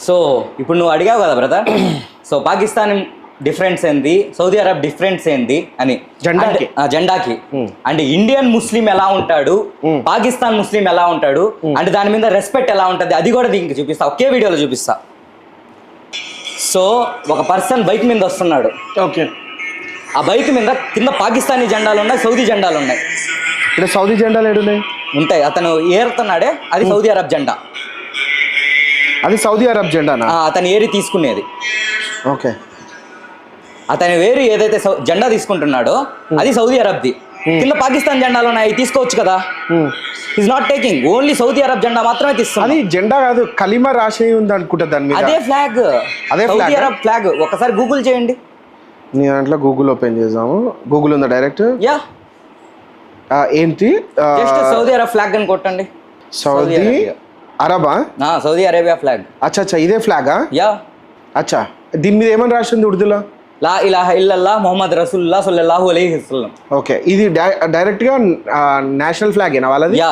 So ఇప్పుడు నువ్వు అడిగావు కదా బ్రదర్, సో పాకిస్తాన్ డిఫరెన్స్ ఏంది, సౌదీ అరబ్ డిఫరెన్స్ ఏంది అని జెండాకి అంటే ఇండియన్ ముస్లిం ఎలా ఉంటాడు, పాకిస్తాన్ ముస్లిం ఎలా ఉంటాడు అంటే దాని మీద రెస్పెక్ట్ ఎలా ఉంటుంది అది కూడా దీనికి చూపిస్తా, ఒకే వీడియోలో చూపిస్తా. సో ఒక పర్సన్ బైక్ మీద వస్తున్నాడు, ఓకే, ఆ బైక్ మీద కింద పాకిస్తానీ జెండాలు ఉన్నాయి, సౌదీ జెండాలు ఉన్నాయి. ఇక్కడ సౌదీ జెండాలు ఏడున్నాయి? ఉంటాయి. అతను ఏరుతున్నాడే అది సౌదీ అరబ్ జెండా. అది సౌదీ అరబ్ జెండానా? అతను ఏరి తీసుకునేది. ఓకే, అతను వేరు ఏదైతే జెండా తీసుకుంటున్నాడో అది సౌదీ అరబ్ది. కింద పాకిస్తాన్ జెండాలు ఉన్నాయి, తీసుకోవచ్చు కదా. Is not taking, only Saudi Arab జెండా మాత్రమే తీస్తుంది. అది జెండా కాదు, కలిమా రాసి ఉంది అనుకుంటా దాని మీద. అదే ఫ్లాగ్, సౌదీ అరబ్ ఫ్లాగ్. ఒకసారి గూగుల్ చేయండి. నీ దాంట్లో గూగుల్ ఓపెన్ చేద్దాము. గూగుల్ ఉందా డైరెక్ట్? యా, ఏంటి జస్ట్ సౌదీ అరబ్ ఫ్లాగ్ అని కొట్టండి. సౌదీ అరబా? Saudi Arabia flag. అచ్చా, ఇదే ఫ్లాగా? యా. అచ్చా, దీని మీద ఏమని రాసింది ఉర్దూలో? లా ఇలాహ ఇల్లల్లాహ్ ముహమ్మద్ రసూలుల్లాహ్ సల్లల్లాహు అలైహి వసల్లం. ఓకే, ఇది డైరెక్ట్ గా నేషనల్ ఫ్లాగ్ ఏనా వాళ్ళది? యా.